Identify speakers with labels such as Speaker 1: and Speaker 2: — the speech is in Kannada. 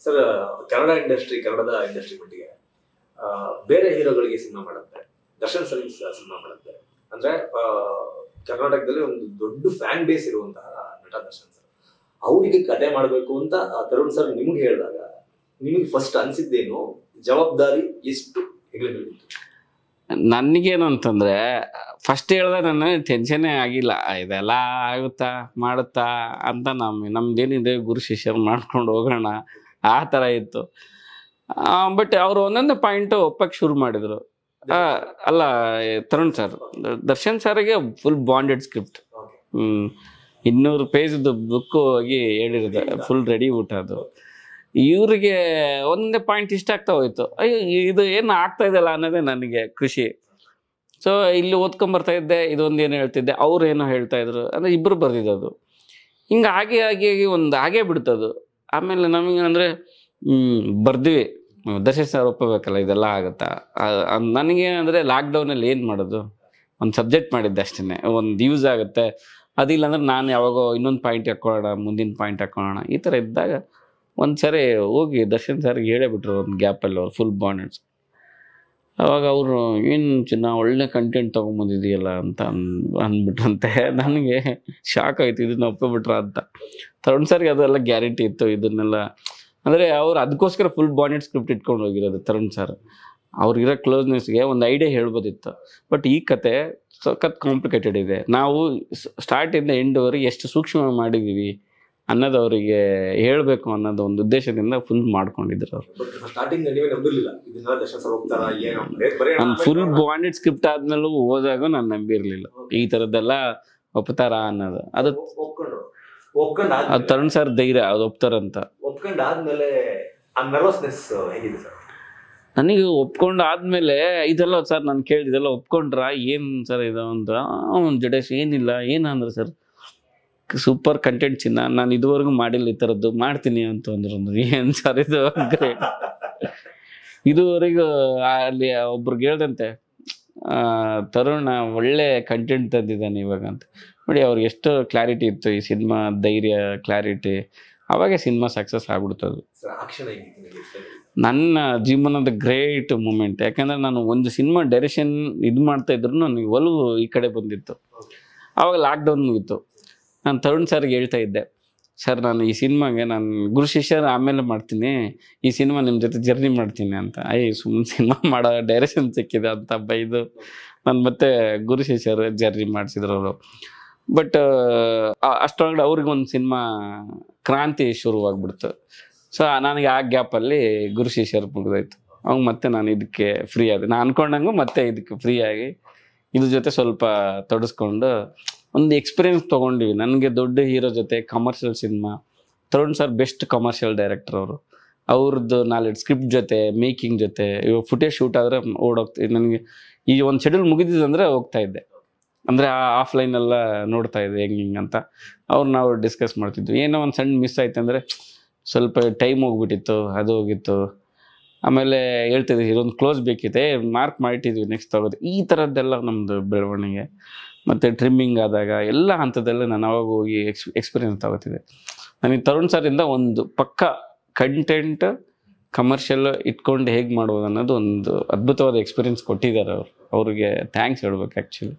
Speaker 1: ಸರ್ ಕನ್ನಡ ಇಂಡಸ್ಟ್ರಿ, ಕನ್ನಡದ ಇಂಡಸ್ಟ್ರಿ ಮಟ್ಟಿಗೆ ಬೇರೆ ಹೀರೋಗಳಿಗೆ ಸಿನಿಮಾ ಮಾಡುತ್ತೆ, ದರ್ಶನ್ ಸರ್ ಸಿನಿಮಾ ಮಾಡುತ್ತೆ ಅಂದ್ರೆ ಕರ್ನಾಟಕದಲ್ಲಿ ಒಂದು ದೊಡ್ಡ ಫ್ಯಾನ್ ಬೇಸ್ ಇರುವಂತಹ ನಟ ದರ್ಶನ್ ಸರ್. ಅವರಿಗೆ ಕತೆ ಮಾಡಬೇಕು ಅಂತ ತರುಣ್ ಸರ್ ನಿಮ್ಗೆ ಹೇಳಿದಾಗ ನಿಮಗೆ ಫಸ್ಟ್ ಅನ್ಸಿದ್ದೇನು? ಜವಾಬ್ದಾರಿ ಎಷ್ಟು ಹೆಗಲಿತ್ತು?
Speaker 2: ನನಗೇನು ಅಂತಂದ್ರೆ ಫಸ್ಟ್ ಹೇಳ್ದೆ ನಾನು ಟೆನ್ಷನ್ನೇ ಆಗಿಲ್ಲ, ಇದೆಲ್ಲ ಆಗುತ್ತಾ ಮಾಡುತ್ತಾ ಅಂತ ನಮ್ದೇನಿದೆ ಗುರು ಶಿಷ್ಯರು ಮಾಡ್ಕೊಂಡು ಹೋಗೋಣ ಆ ಥರ ಇತ್ತು. ಬಟ್ ಅವರು ಒಂದೊಂದೇ ಪಾಯಿಂಟು ಒಪ್ಪಕ್ಕೆ ಶುರು ಮಾಡಿದರು. ಅಲ್ಲ, ತರುಣ್ ಸರ್ ದರ್ಶನ್ ಸರ್ಗೆ ಫುಲ್ ಬಾಂಡೆಡ್ ಸ್ಕ್ರಿಪ್ಟ್, 200 ಪೇಜ್ದು ಬುಕ್ಕು ಹೋಗಿ ಹೇಳಿರೋದು, ಫುಲ್ ರೆಡಿ ಊಟ ಅದು. ಇವ್ರಿಗೆ ಒಂದೇ ಪಾಯಿಂಟ್ ಇಷ್ಟ ಆಗ್ತಾ ಹೋಯ್ತು, ಅಯ್ಯೋ ಇದು ಏನು ಆಗ್ತಾ ಇದೆಯಲ್ಲ ಅನ್ನೋದೇ ನನಗೆ ಖುಷಿ. ಸೊ ಇಲ್ಲಿ ಓದ್ಕೊಂಬರ್ತಾ ಇದ್ದೆ, ಇದೊಂದು ಏನು ಹೇಳ್ತಿದ್ದೆ, ಅವ್ರು ಏನೋ ಹೇಳ್ತಾ ಇದ್ರು, ಅಂದರೆ ಇಬ್ಬರು ಬರ್ದಿದ್ದದು. ಹಿಂಗೆ ಹಾಗೆ ಒಂದು ಹಾಗೆ ಬಿಡ್ತದು. ಆಮೇಲೆ ನಮಗೆ ಅಂದರೆ ಬರ್ದ್ವಿ, ದರ್ಶನ್ ಸರ್ ಒಪ್ಪಬೇಕಲ್ಲ, ಇದೆಲ್ಲ ಆಗುತ್ತಾ. ನನಗೇನಂದರೆ ಲಾಕ್ಡೌನಲ್ಲಿ ಏನು ಮಾಡೋದು, ಒಂದು ಸಬ್ಜೆಕ್ಟ್ ಮಾಡಿದ್ದೆ ಅಷ್ಟೇ, ಒಂದು ಯೂಸ್ ಆಗುತ್ತೆ. ಅದಿಲ್ಲ ಅಂದ್ರೆ ನಾನು ಯಾವಾಗೋ ಇನ್ನೊಂದು ಪಾಯಿಂಟ್ ಹಾಕ್ಕೊಳ್ಳೋಣ, ಮುಂದಿನ ಪಾಯಿಂಟ್ ಹಾಕ್ಕೊಳ್ಳೋಣ, ಈ ಥರ ಇದ್ದಾಗ ಒಂದು ಸರಿ ಹೋಗಿ ದರ್ಶನ್ ಸರ್ಗೆ ಹೇಳೇಬಿಟ್ರು ಒಂದು ಗ್ಯಾಪಲ್ಲಿ, ಅವ್ರು ಫುಲ್ ಬಾಂಡೆಡ್ಸ್. ಅವಾಗ ಅವರು ಏನು ಚಿನ್ನ ಒಳ್ಳೆ ಕಂಟೆಂಟ್ ತೊಗೊಂಬಂದಿದೆಯಲ್ಲ ಅಂತ ಅಂದ್ಬಿಟ್ರಂತೆ. ನನಗೆ ಶಾಕ್ ಆಯಿತು, ಇದನ್ನ ಒಪ್ಪಿಬಿಟ್ರ ಅಂತ. ತರುಣ್ ಸರ್ಗೆ ಅದೆಲ್ಲ ಗ್ಯಾರಂಟಿ ಇತ್ತು ಇದನ್ನೆಲ್ಲ, ಅಂದರೆ ಅವ್ರು ಅದಕ್ಕೋಸ್ಕರ ಫುಲ್ ಬಾಂಡೆಡ್ ಸ್ಕ್ರಿಪ್ಟ್ ಇಟ್ಕೊಂಡು ಹೋಗಿರೋದು ತರುಣ್ ಸರ್. ಅವ್ರಿಗಿರೋ ಕ್ಲೋಸ್ನೆಸ್ಗೆ ಒಂದು ಐಡಿಯಾ ಹೇಳ್ಬೋದಿತ್ತು. ಬಟ್ ಈ ಕತೆ ಸಖತ್ ಕಾಂಪ್ಲಿಕೇಟೆಡ್ ಇದೆ. ನಾವು ಸ್ಟಾರ್ಟಿಂದ ಎಂಡ್ವರೆಗೆ ಎಷ್ಟು ಸೂಕ್ಷ್ಮ ಮಾಡಿದ್ದೀವಿ ಅನ್ನೋದು ಅವರಿಗೆ ಹೇಳಬೇಕು ಅನ್ನೋದು ಒಂದು ಉದ್ದೇಶದಿಂದ ಫುಲ್ ಮಾಡ್ಕೊಂಡಿದ್ರು ಅವರು. ನಾನು ಫುಲ್ ಬಾಂಡೆಡ್ ಸ್ಕ್ರಿಪ್ಟ್ ಆದ್ಮೇಲೂ ಓದಾಗ ನಾನು ನಂಬಿರಲಿಲ್ಲ ಈ ಥರದ್ದೆಲ್ಲ ಒಪ್ತಾರ ಅನ್ನೋದು. ಅದು ತರುಣ್ ಸರ್ ಧೈರ್ಯ, ಅದು ಒಪ್ತಾರಂತ. ನನಗೆ ಒಪ್ಕೊಂಡು ಆದ್ಮೇಲೆ ಇದೆಲ್ಲ ಸರ್ ನಾನು ಕೇಳಿದೆಲ್ಲ ಒಪ್ಕೊಂಡ್ರ ಏನು ಸರ್ ಇದು ಅಂತ. ಜಡೇಶ್ ಏನಿಲ್ಲ ಏನಂದ್ರೆ ಸರ್ ಸೂಪರ್ ಕಂಟೆಂಟ್ ಚಿನ್ನ, ನಾನು ಇದುವರೆಗೂ ಮಾಡಿಲ್ಲ ಈ ಥರದ್ದು, ಮಾಡ್ತೀನಿ ಅಂತ ಅಂದ್ರು. ಏನು ಸರ್ ಇದು ಗ್ರೇಟ್. ಇದುವರೆಗೂ ಅಲ್ಲಿ ಒಬ್ರಿಗೆ ಹೇಳ್ದಂತೆ, ತರುಣ ಒಳ್ಳೆ ಕಂಟೆಂಟ್ ತಂದಿದ್ದಾನೆ ಇವಾಗ ಅಂತ. ನೋಡಿ ಅವ್ರಿಗೆ ಎಷ್ಟು ಕ್ಲಾರಿಟಿ ಇತ್ತು ಈ ಸಿನಿಮಾ, ಧೈರ್ಯ, ಕ್ಲಾರಿಟಿ, ಅವಾಗೆ ಸಿನಿಮಾ ಸಕ್ಸಸ್ ಆಗ್ಬಿಡ್ತದು. ನನ್ನ ಜೀವನದ ಗ್ರೇಟ್ ಮೂಮೆಂಟ್. ಯಾಕಂದರೆ ನಾನು ಒಂದು ಸಿನಿಮಾ ಡೈರೆಕ್ಷನ್ ಇದು ಮಾಡ್ತಾ ಇದ್ರು ನನಗೆ ಒಲವು ಈ ಕಡೆ ಬಂದಿತ್ತು. ಆವಾಗ ಲಾಕ್ಡೌನ್ ಮುಗಿತ್ತು. ನಾನು ತರುಣ್ ಸರ್ಗೆ ಹೇಳ್ತಾ ಇದ್ದೆ, ಸರ್ ನಾನು ಈ ಸಿನಿಮಾಗೆ ನಾನು ಗುರು ಶಿಷ್ಯರು ಆಮೇಲೆ ಮಾಡ್ತೀನಿ, ಈ ಸಿನಿಮಾ ನಿಮ್ಮ ಜೊತೆ ಜರ್ನಿ ಮಾಡ್ತೀನಿ ಅಂತ. ಸುಮ್ಮನೆ ಸಿನಿಮಾ ಮಾಡೋ ಡೈರೆಕ್ಷನ್ ಸಿಕ್ಕಿದೆ ಅಂತ ಬೈದು ನಾನು ಮತ್ತೆ ಗುರು ಶಿಷ್ಯರು ಜರ್ನಿ ಮಾಡಿಸಿದ್ರು ಅವರು. ಬಟ್ ಅಷ್ಟೊಳಗಡೆ ಅವ್ರಿಗೊಂದು ಸಿನಿಮಾ ಕ್ರಾಂತಿ ಶುರುವಾಗ್ಬಿಡ್ತು. ಸೊ ನನಗೆ ಆ ಗ್ಯಾಪಲ್ಲಿ ಗುರು ಶಿಷ್ಯರು ಮುಗಿದೋಯ್ತು. ಅವಾಗ ಮತ್ತೆ ನಾನು ಇದಕ್ಕೆ ಫ್ರೀ ಆದೆ, ನಾನು ಅಂದ್ಕೊಂಡಂಗೂ ಮತ್ತೆ ಇದಕ್ಕೆ ಫ್ರೀ ಆಗಿ ಇದ್ರ ಜೊತೆ ಸ್ವಲ್ಪ ತೊಡಸ್ಕೊಂಡು ಒಂದು ಎಕ್ಸ್ಪೀರಿಯನ್ಸ್ ತೊಗೊಂಡ್ವಿ. ನನಗೆ ದೊಡ್ಡ ಹೀರೋ ಜೊತೆ commercial cinema, Tarun sir best commercial director ಅವರು. ಅವ್ರದ್ದು ನಾಲೆಡ್ಜ್ ಸ್ಕ್ರಿಪ್ಟ್ ಜೊತೆ, ಮೇಕಿಂಗ್ ಜೊತೆ, ಇವಾಗ ಫುಟೇಜ್ ಶೂಟ್ ಆದರೆ ಓಡೋಗ್ತೀವಿ. ನನಗೆ ಈ ಒಂದು ಶೆಡ್ಯೂಲ್ ಮುಗಿದಿದ್ದಂದರೆ ಹೋಗ್ತಾ ಇದ್ದೆ, ಅಂದರೆ ಆಫ್ಲೈನೆಲ್ಲ ನೋಡ್ತಾ ಇದ್ದೆ ಹೆಂಗೆ ಅಂತ. ನಾವು ಡಿಸ್ಕಸ್ ಮಾಡ್ತಿದ್ವಿ. ಏನೋ ಒಂದು ಸಣ್ಣ ಮಿಸ್ ಆಯ್ತು ಅಂದರೆ ಸ್ವಲ್ಪ ಟೈಮ್ ಹೋಗ್ಬಿಟ್ಟಿತ್ತು, ಅದು ಹೋಗಿತ್ತು. ಆಮೇಲೆ ಹೇಳ್ತಿದ್ವಿ ಇದೊಂದು ಕ್ಲೋಸ್ ಬೇಕಿದೆ, ಮಾರ್ಕ್ ಮಾಡಿಟ್ಟಿದ್ವಿ ನೆಕ್ಸ್ಟ್ ತಗೋದು. ಈ ಥರದ್ದೆಲ್ಲ ನಮ್ಮದು ಬೆಳವಣಿಗೆ. ಮತ್ತು ಟ್ರಿಮ್ಮಿಂಗ್ ಆದಾಗ ಎಲ್ಲ ಹಂತದಲ್ಲೇ ನಾನು ಅವಾಗ ಹೋಗಿ ಎಕ್ಸ್ಪೀರಿಯನ್ಸ್ ತಗೋತಿದ್ದೆ. ನನಗೆ ತರುಣ್ ಸರಿಂದ ಒಂದು ಪಕ್ಕ ಕಂಟೆಂಟ್ ಕಮರ್ಷಿಯಲ್ ಇಟ್ಕೊಂಡು ಹೇಗೆ ಮಾಡ್ಬೋದು ಅನ್ನೋದು ಒಂದು ಅದ್ಭುತವಾದ ಎಕ್ಸ್ಪೀರಿಯನ್ಸ್ ಕೊಟ್ಟಿದ್ದಾರೆ ಅವರು. ಅವ್ರಿಗೆ ಥ್ಯಾಂಕ್ಸ್ ಹೇಳ್ಬೇಕು ಆ್ಯಕ್ಚುಲಿ.